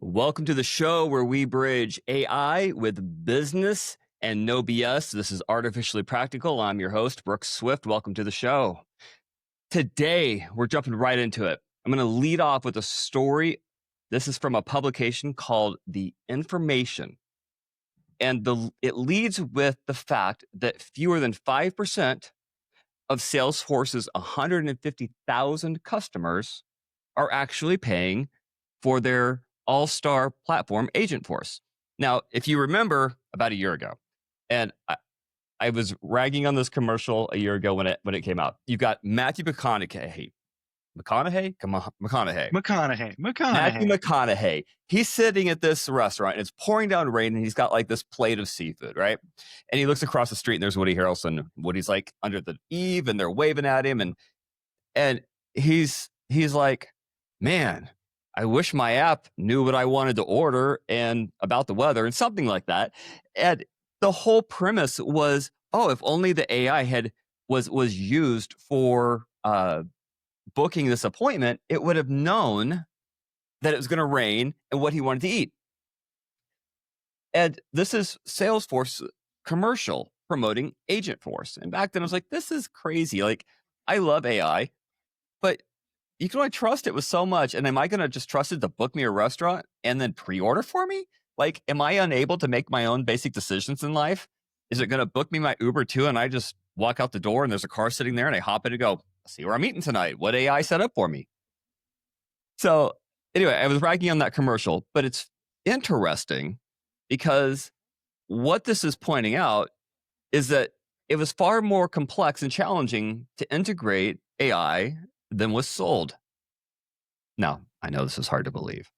Welcome to the show where we bridge AI with business and no BS. This is Artificially Practical. I'm your host, Brooks Swift. Welcome to the show. Today, we're jumping right into it. I'm going to lead off with a story. This is from a publication called The Information. And it leads with the fact that fewer than 5% of Salesforce's 150,000 customers are actually paying for their all-star platform, AgentForce. Now, if you remember about a year ago, and I was ragging on this commercial a year ago when it came out. You got Matthew McConaughey. McConaughey. Matthew McConaughey. He's sitting at this restaurant and it's pouring down rain and he's got like this plate of seafood, right? And he looks across the street and there's Woody Harrelson. Woody's like under the eave and they're waving at him and he's like, man, I wish my app knew what I wanted to order and about the weather and something like that. And the whole premise was, oh, if only the AI was used for booking this appointment, it would have known that it was going to rain and what he wanted to eat. And this is Salesforce commercial promoting AgentForce. And back then I was like, this is crazy. Like, I love AI, but you can only trust it with so much. And am I going to just trust it to book me a restaurant and then pre-order for me? Like, am I unable to make my own basic decisions in life? Is it going to book me my Uber too? And I just walk out the door and there's a car sitting there and I hop in and go, see where I'm eating tonight. What AI set up for me? So anyway, I was ragging on that commercial, but it's interesting because what this is pointing out is that it was far more complex and challenging to integrate AI than was sold. Now, I know this is hard to believe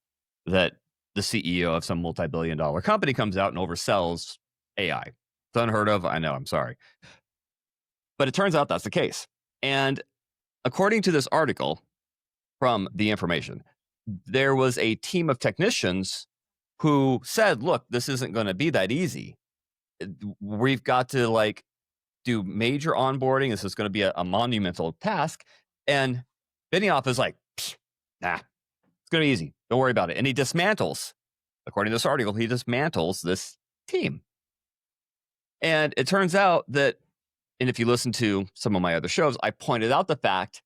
that the CEO of some multi-billion-dollar company comes out and oversells AI. It's unheard of. I know. I'm sorry. But it turns out that's the case. And according to this article from The Information, there was a team of technicians who said, look, this isn't going to be that easy. We've got to do major onboarding. This is going to be a monumental task. And Benioff is like, nah, it's going to be easy. Don't worry about it. And he dismantles, according to this article, he dismantles this team. And it turns out that, and if you listen to some of my other shows, I pointed out the fact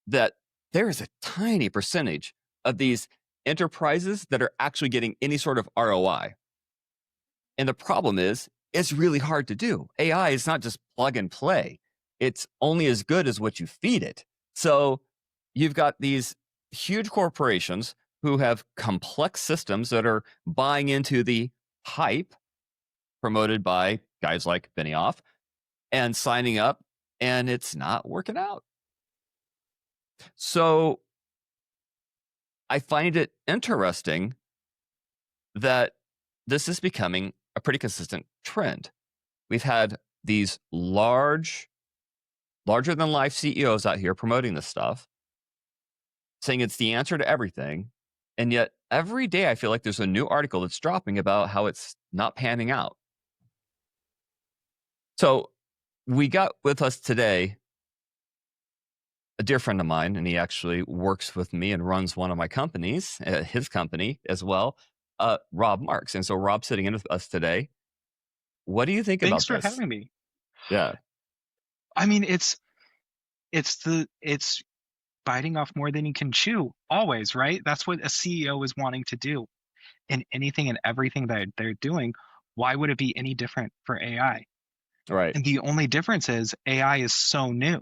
that there is a tiny percentage of these enterprises that are actually getting any sort of ROI. And the problem is, it's really hard to do. AI is not just plug and play. It's only as good as what you feed it. So you've got these huge corporations who have complex systems that are buying into the hype promoted by guys like Benioff and signing up, and it's not working out. So I find it interesting that this is becoming a pretty consistent trend. We've had these larger than life CEOs out here promoting this stuff, saying it's the answer to everything. And yet every day I feel like there's a new article that's dropping about how it's not panning out. So we got with us today a dear friend of mine, and he actually works with me and runs one of my companies, his company as well, Rob Marks. And so Rob's sitting in with us today. What do you think about this? Thanks for having me. Yeah. I mean, it's biting off more than you can chew always, right? That's what a CEO is wanting to do in anything and everything that they're doing. Why would it be any different for AI? Right. And the only difference is AI is so new.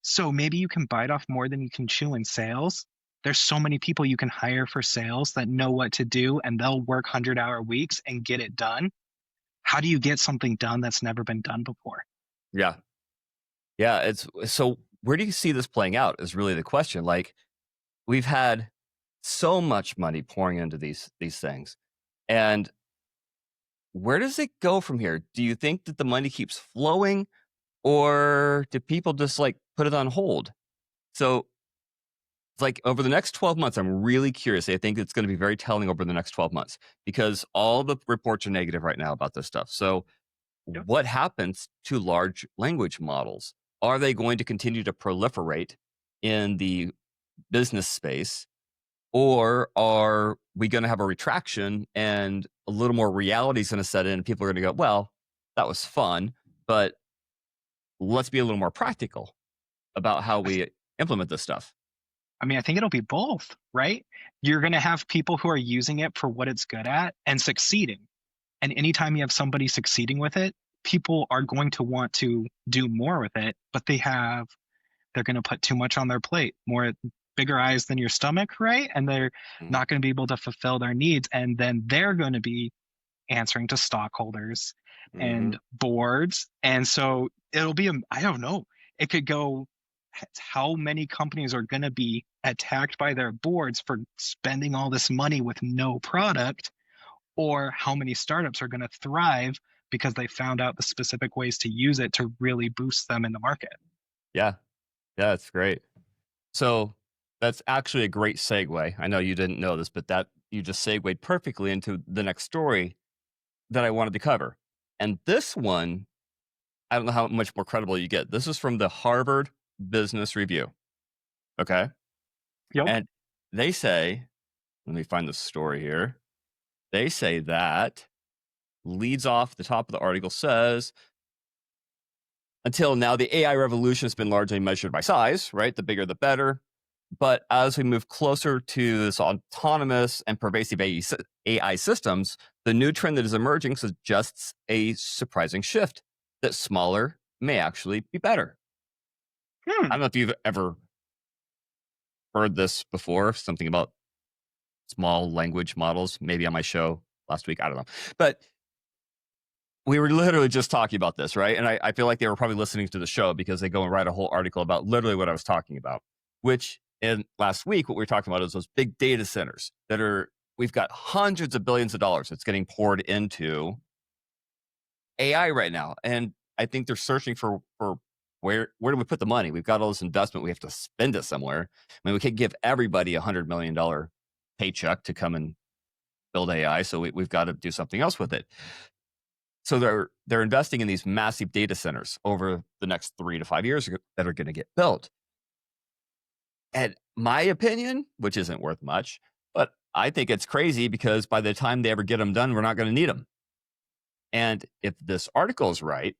So maybe you can bite off more than you can chew in sales. There's so many people you can hire for sales that know what to do, and they'll work 100-hour weeks and get it done. How do you get something done that's never been done before? Yeah. Yeah. It's so where do you see this playing out is really the question. Like, we've had so much money pouring into these things. And where does it go from here? Do you think that the money keeps flowing, or do people just put it on hold? So it's over the next 12 months, I'm really curious. I think it's going to be very telling over the next 12 months because all the reports are negative right now about this stuff. So Yep. What happens to large language models? Are they going to continue to proliferate in the business space? Or are we going to have a retraction and a little more reality is going to set in? And people are going to go, well, that was fun, but let's be a little more practical about how we implement this stuff. I mean, I think it'll be both, right? You're going to have people who are using it for what it's good at and succeeding. And anytime you have somebody succeeding with it, people are going to want to do more with it, but they're going to put too much on their plate, more bigger eyes than your stomach, right? And they're Mhm. not going to be able to fulfill their needs. And then they're going to be answering to stockholders and Mhm. boards. And so it'll be, I don't know, it could go how many companies are going to be attacked by their boards for spending all this money with no product, or how many startups are going to thrive because they found out the specific ways to use it to really boost them in the market. Yeah. Yeah. That's great. So that's actually a great segue. I know you didn't know this, but that you just segued perfectly into the next story that I wanted to cover. And this one, I don't know how much more credible you get. This is from the Harvard Business Review. Okay. Yep. And they say, let me find the story here. They say that leads off the top of the article says, until now, the AI revolution has been largely measured by size, right? The bigger, the better. But as we move closer to this autonomous and pervasive AI systems, the new trend that is emerging suggests a surprising shift that smaller may actually be better. I Hmm. don't know if you've ever heard this before, something about small language models, maybe on my show last week. I don't know. But we were literally just talking about this, right? And I feel like they were probably listening to the show because they go and write a whole article about literally what I was talking about, which in last week, what we were talking about is those big data centers that we've got hundreds of billions of dollars that's getting poured into AI right now. And I think they're searching for where do we put the money? We've got all this investment. We have to spend it somewhere. I mean, we can't give everybody $100 million paycheck to come and build AI. So we've got to do something else with it. So they're investing in these massive data centers over the next 3 to 5 years that are going to get built. And my opinion, which isn't worth much, but I think it's crazy because by the time they ever get them done, we're not going to need them. And if this article is right,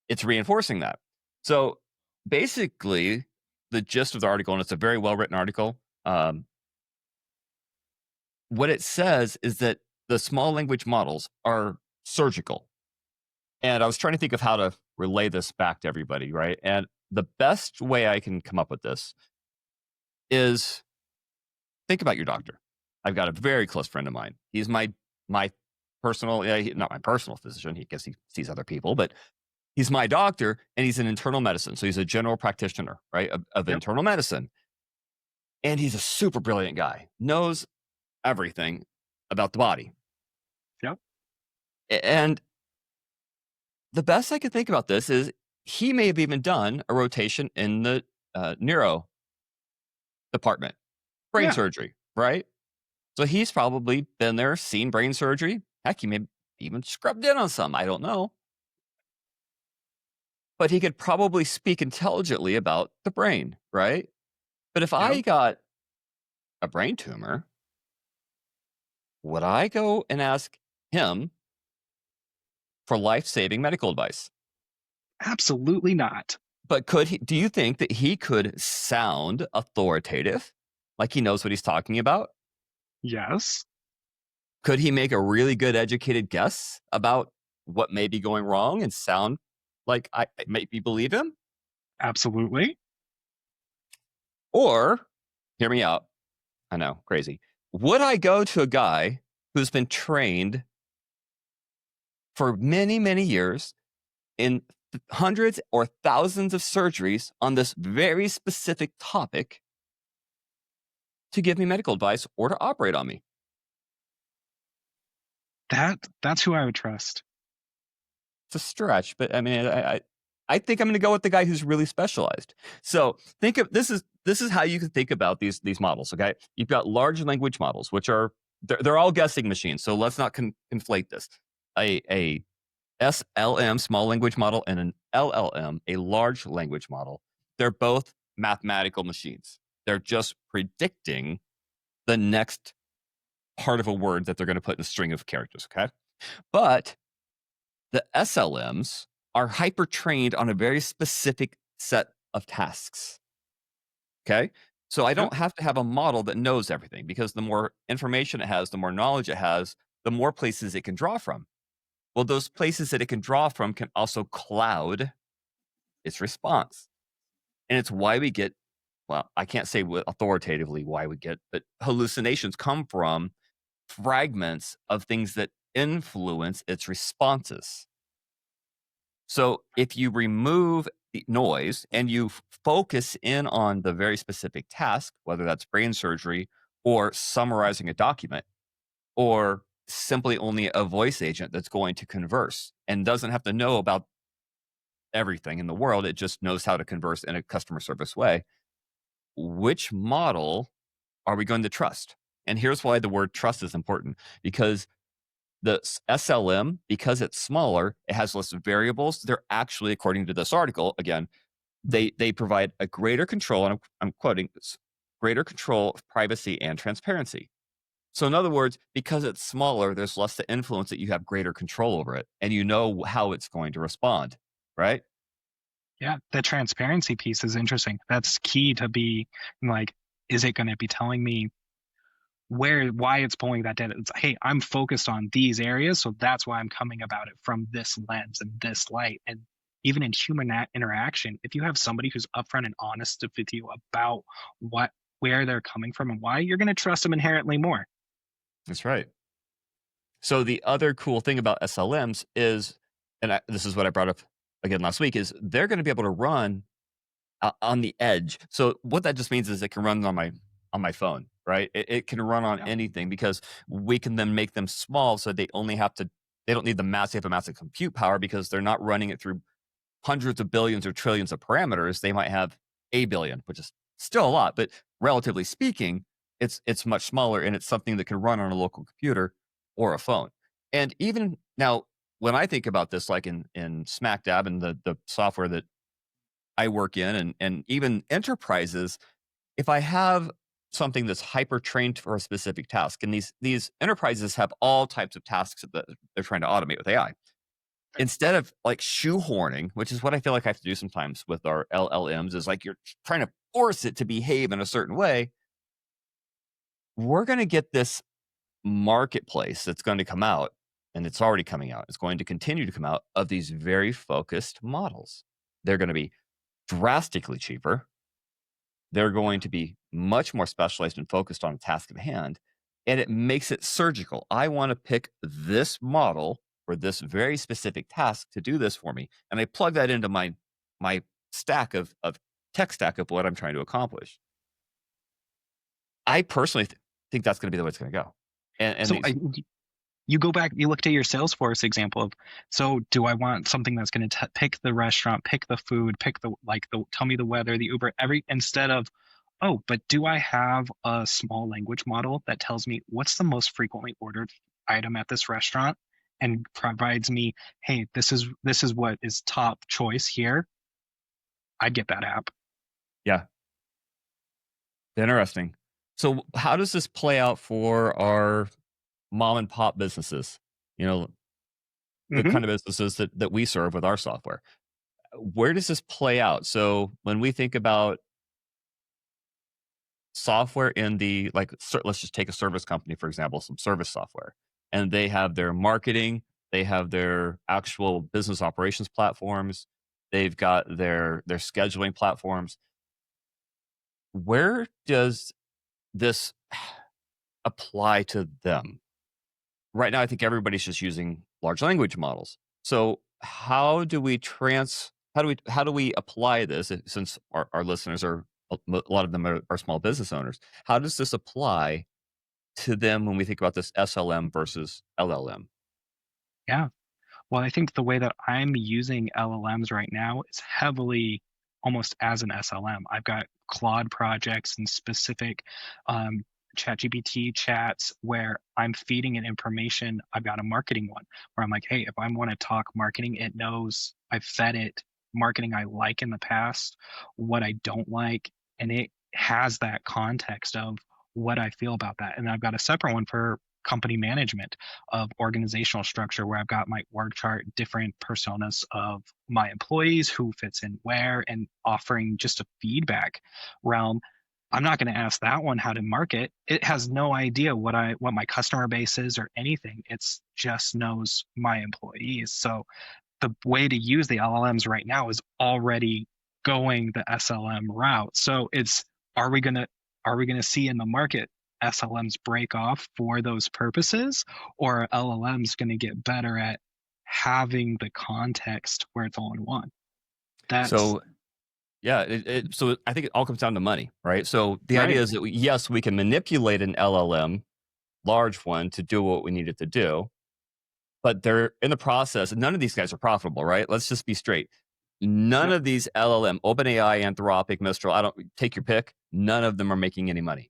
it's reinforcing that. So basically, the gist of the article, and it's a very well written article, what it says is that the small language models are surgical. And I was trying to think of how to relay this back to everybody, right? And the best way I can come up with this is think about your doctor. I've got a very close friend of mine. He's my personal, not my personal physician. He guess he sees other people, but he's my doctor, and he's in internal medicine. So he's a general practitioner, right, of Yep. internal medicine. And he's a super brilliant guy, knows everything about the body. Yep. And the best I could think about this is he may have even done a rotation in the neuro department, brain Yeah. surgery, right? So he's probably been there, seen brain surgery. Heck, he may even scrubbed in on some. I don't know. But he could probably speak intelligently about the brain, right? But if Yep. I got a brain tumor, would I go and ask him for life saving medical advice? Absolutely not. But do you think that he could sound authoritative? Like he knows what he's talking about? Yes. Could he make a really good educated guess about what may be going wrong and sound like I maybe believe him? Absolutely. Or, hear me out. I know, crazy. Would I go to a guy who's been trained for many, many years in hundreds or thousands of surgeries on this very specific topic to give me medical advice or to operate on me? That's who I would trust. It's a stretch, but I mean, I think I'm going to go with the guy who's really specialized. So think of this is how you can think about these models. Okay, you've got large language models, which are they're all guessing machines. So let's not conflate this. A SLM, small language model, and an LLM, a large language model. They're both mathematical machines. They're just predicting the next part of a word that they're going to put in a string of characters. Okay. But the SLMs are hyper trained on a very specific set of tasks. Okay. So I Yep. don't have to have a model that knows everything because the more information it has, the more knowledge it has, the more places it can draw from. Well, those places that it can draw from can also cloud its response. And it's why we get, well, I can't say authoritatively why we get, but hallucinations come from fragments of things that influence its responses. So if you remove the noise and you focus in on the very specific task, whether that's brain surgery or summarizing a document or simply only a voice agent that's going to converse and doesn't have to know about everything in the world, it just knows how to converse in a customer service way. Which model are we going to trust? And here's why the word trust is important because the SLM, because it's smaller, it has less variables. They're actually, according to this article, again, they provide a greater control, and I'm quoting this, greater control of privacy and transparency. So in other words, because it's smaller, there's less to influence it. You have greater control over it, and you know how it's going to respond, right? Yeah, the transparency piece is interesting. That's key to be like, is it going to be telling me why it's pulling that data? It's, hey, I'm focused on these areas, so that's why I'm coming about it from this lens and this light. And even in human interaction, if you have somebody who's upfront and honest with you about where they're coming from and why, you're going to trust them inherently more. That's right. So the other cool thing about SLMs is, and this is what I brought up again last week, is they're going to be able to run on the edge. So what that just means is it can run on my phone, right? It can run on Yeah. anything because we can then make them small, so they don't need the massive compute power because they're not running it through hundreds of billions or trillions of parameters. They might have a billion, which is still a lot, but relatively speaking, it's much smaller and it's something that can run on a local computer or a phone. And even now, when I think about this, like in smack dab and the software that I work in and even enterprises, if I have something that's hyper trained for a specific task, and these enterprises have all types of tasks that they're trying to automate with AI. Instead of like shoehorning, which is what I feel like I have to do sometimes with our LLMs, is like you're trying to force it to behave in a certain way. We're going to get this marketplace that's going to come out, and it's already coming out. It's going to continue to come out of these very focused models. They're going to be drastically cheaper. They're going to be much more specialized and focused on a task at hand. And it makes it surgical. I want to pick this model for this very specific task to do this for me. And I plug that into my stack of tech stack of what I'm trying to accomplish. I personally think that's going to be the way it's going to go. And So these, you go back, you look to your Salesforce example of, so do I want something that's going to pick the restaurant, pick the food, pick the tell me the weather, the Uber, instead of, oh, but do I have a small language model that tells me what's the most frequently ordered item at this restaurant and provides me, hey, this is what is top choice here? I'd get that app. yeah, interesting. So how does this play out for our mom and pop businesses? You know, the Hmm. kind of businesses that we serve with our software. Where does this play out? So when we think about software in the like, let's just take a service company, for example, some service software, and they have their marketing, they have their actual business operations platforms, they've got their scheduling platforms. Where does this apply to them? Right now, I think everybody's just using large language models. So how do we apply this since our listeners are a lot of them are small business owners? How does this apply to them when we think about this SLM versus LLM? Yeah. Well, I think the way that I'm using LLMs right now is heavily almost as an SLM. I've got Claude projects and specific um, ChatGPT chats where I'm feeding it information. I've got a marketing one where I'm like, hey, if I want to talk marketing, it knows I've fed it marketing I like in the past, what I don't like, and it has that context of what I feel about that. And I've got a separate one for company management of organizational structure where I've got my org chart, different personas of my employees, who fits in where, and offering just a feedback realm. I'm not going to ask that one how to market. It has no idea what my customer base is or anything. It's just knows my employees. So the way to use the LLMs right now is already going the SLM route. So it's are we gonna are we gonna see in the market SLMs break off for those purposes, or are LLMs gonna get better at having the context where it's all in one? That's So yeah, so I think it all comes down to money, right? So the idea right. is that yes, we can manipulate an LLM, large one, to do what we need it to do, but they're in the process. None of these guys are profitable, right? Let's just be straight. None Yep. of these LLM, OpenAI, Anthropic, Mistral, I don't take your pick. None of them are making any money.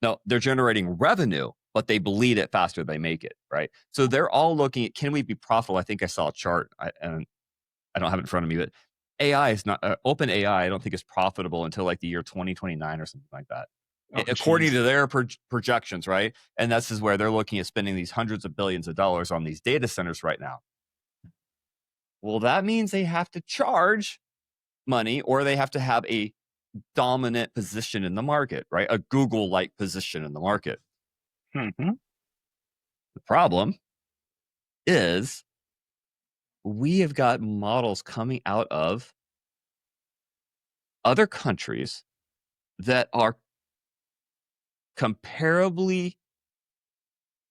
No, they're generating revenue, but they bleed it faster than they make it, right? So they're all looking at, can we be profitable? I think I saw a chart, and I don't have it in front of me, but AI is not OpenAI. I don't think is profitable until like the year 2029 or something like that, Oh, according geez. to their projections, right? And this is where they're looking at spending these hundreds of billions of dollars on these data centers right now. Well, that means they have to charge money, or they have to have a dominant position in the market, right? A Google-like position in the market. Hmm. The problem is we have got models coming out of other countries that are comparably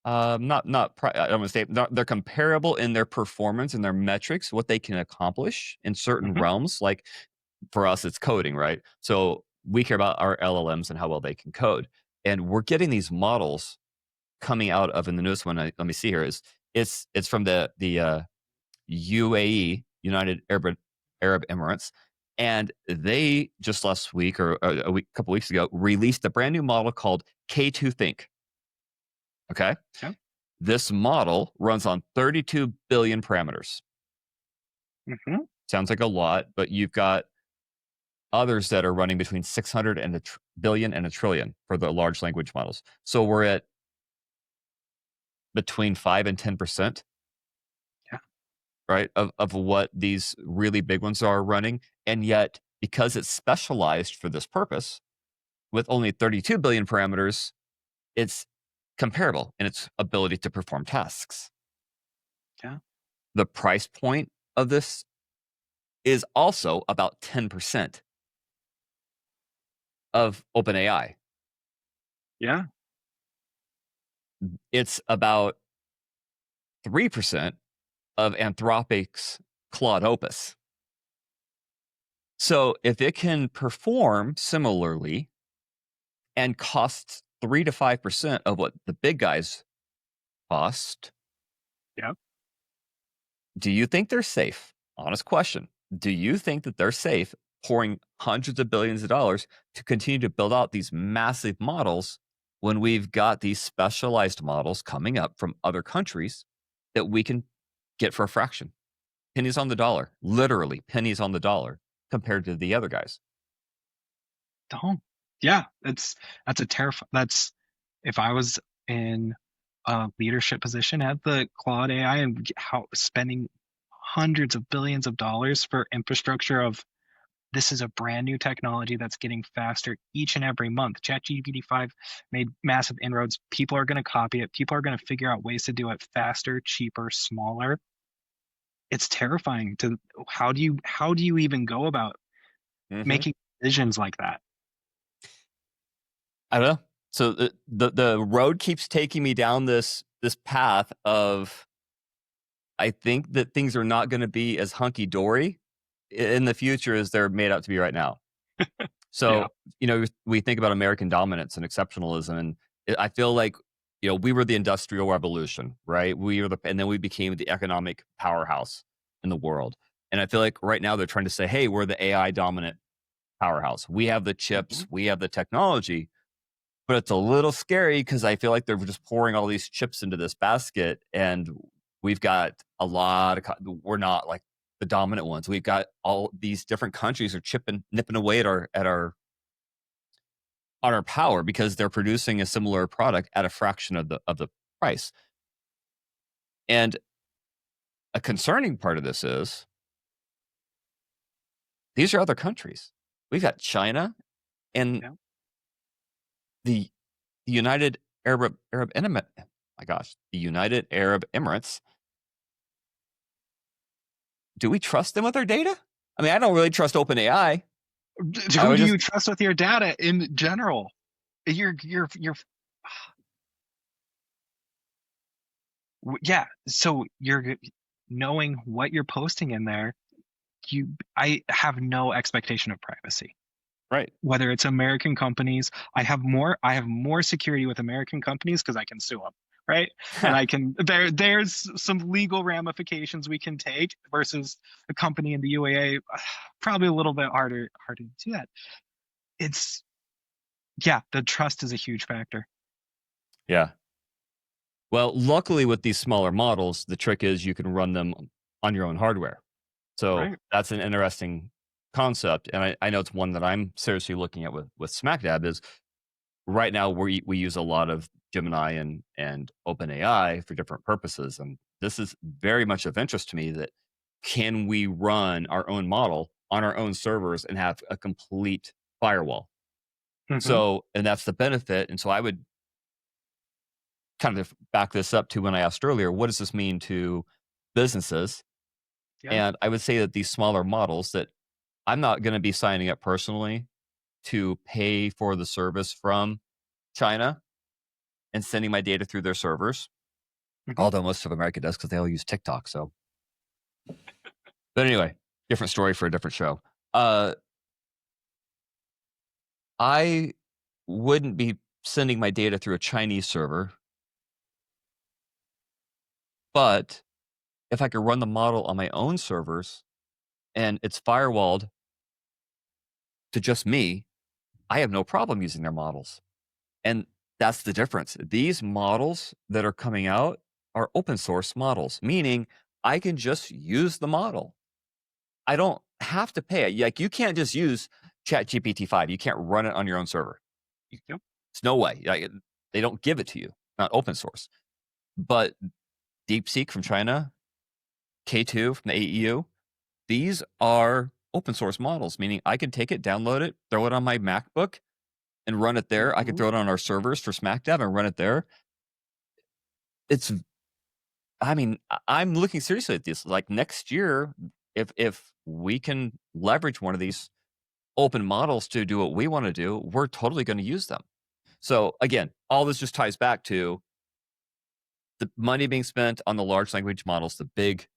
I don't want to say they're comparable in their performance and their metrics, what they can accomplish in certain Hmm. realms. Like for us, it's coding, right? So we care about our LLMs and how well they can code, and we're getting these models coming out of. And the newest one, let me see here, is it's from the UAE, United Arab Emirates, and they just last week or couple weeks ago released a brand new model called K2 Think. Okay, Yeah. this model runs on 32 billion parameters. Hmm. Sounds like a lot, but you've got others that are running between 600 and billion and a trillion for the large language models. So we're at between 5 and 10%, Yeah. right, of what these really big ones are running. And yet, because it's specialized for this purpose, with only 32 billion parameters, it's comparable in its ability to perform tasks. Yeah. The price point of this is also about 10% of OpenAI. Yeah. It's about 3% of Anthropic's Claude Opus. So if it can perform similarly and costs 3 to 5% of what the big guys cost, Yeah. do you think they're safe? Honest question. Do you think that they're safe pouring hundreds of billions of dollars to continue to build out these massive models when we've got these specialized models coming up from other countries that we can get for a fraction? Pennies on the dollar, literally pennies on the dollar compared to the other guys. Don't. Yeah. That's a terrifying. That's if I was in a leadership position at the Claude AI and how spending hundreds of billions of dollars for infrastructure of this is a brand new technology that's getting faster each and every month. ChatGPT 5 made massive inroads. People are going to copy it. People are going to figure out ways to do it faster, cheaper, smaller. It's terrifying to how do you even go about Hmm. making decisions like that? I don't know. So the road keeps taking me down this path of, I think that things are not going to be as hunky dory in the future as they're made out to be right now. Yeah. So, we think about American dominance and exceptionalism, and I feel like, we were the industrial revolution, right? And then we became the economic powerhouse in the world. And I feel like right now they're trying to say, hey, we're the AI dominant powerhouse. We have the chips, Mhm. we have the technology, but it's a little scary because I feel like they're just pouring all these chips into this basket, and we've got a lot of, we're not like the dominant ones. We've got all these different countries are nipping away at our on our power because they're producing a similar product at a fraction of the price. And a concerning part of this is these are other countries. We've got China and Yeah. the United Arab Emirates. My gosh, the United Arab Emirates. Do we trust them with our data? I mean, I don't really trust OpenAI. Who do you trust with your data in general? You're yeah. So you're knowing what you're posting in there. I have no expectation of privacy. Right. Whether it's American companies, I have more security with American companies because I can sue them, right? And I can there's some legal ramifications we can take versus a company in the UAE, probably a little bit harder to do that. It's yeah, the trust is a huge factor. Yeah. Well, luckily with these smaller models, the trick is you can run them on your own hardware. So Right. that's an interesting concept. And I know it's one that I'm seriously looking at with SmackDab is right now we use a lot of Gemini and OpenAI for different purposes. And this is very much of interest to me that can we run our own model on our own servers and have a complete firewall? Mm-hmm. So, and that's the benefit. And so I would kind of back this up to when I asked earlier, what does this mean to businesses? Yeah. And I would say that these smaller models that I'm not going to be signing up personally to pay for the service from China and sending my data through their servers. Mm-hmm. Although most of America does because they all use TikTok. So, but anyway, different story for a different show. I wouldn't be sending my data through a Chinese server, but if I could run the model on my own servers and it's firewalled to just me, I have no problem using their models. And that's the difference. These models that are coming out are open source models, meaning I can just use the model. I don't have to pay it. Like you can't just use ChatGPT 5. You can't run it on your own server. Yep. It's no way. Like, they don't give it to you, not open source. But DeepSeek from China, K2 from the AEU, these are open source models, meaning I can take it, download it, throw it on my MacBook and run it there. I can Mm-hmm. throw it on our servers for SmackDev and run it there. I'm looking seriously at this. Like next year, if we can leverage one of these open models to do what we want to do, we're totally going to use them. So again, all this just ties back to the money being spent on the large language models, the big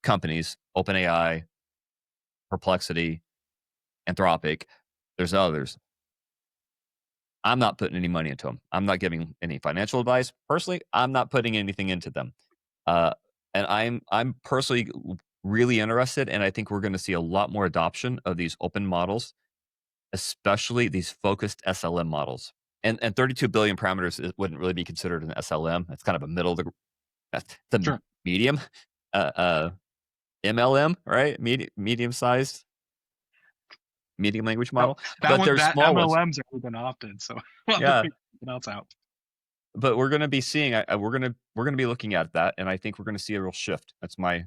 companies, OpenAI, Perplexity, Anthropic. There's others. I'm not putting any money into them. I'm not giving any financial advice. Personally, I'm not putting anything into them. And I'm personally really interested, and I think we're going to see a lot more adoption of these open models, especially these focused SLM models. And 32 billion parameters wouldn't really be considered an SLM. It's kind of a middle of the Sure. medium MLM, right? Medium-sized medium language No, model. But there's that small ones. MLMs are been opted, so we'll Yeah. figure something else out. But we're going to be seeing we're going to be looking at that, and I think we're going to see a real shift. That's my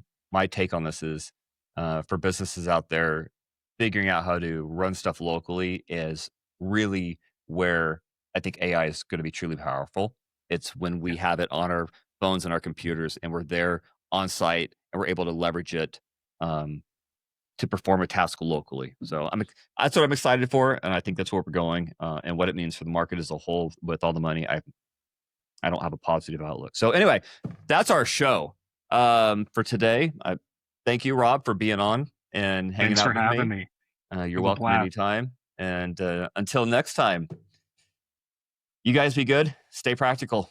take on this is for businesses out there, figuring out how to run stuff locally is really where I think AI is going to be truly powerful. It's when we have it on our phones and our computers, and we're there on site, and we're able to leverage it to perform a task locally. So that's what I'm excited for, and I think that's where we're going, and what it means for the market as a whole with all the money. I don't have a positive outlook. So anyway, that's our show for today. Thank you, Rob, for being on and hanging Thanks out for with having me. me. It You're was a welcome blast. anytime. And until next time, you guys be good. Stay practical.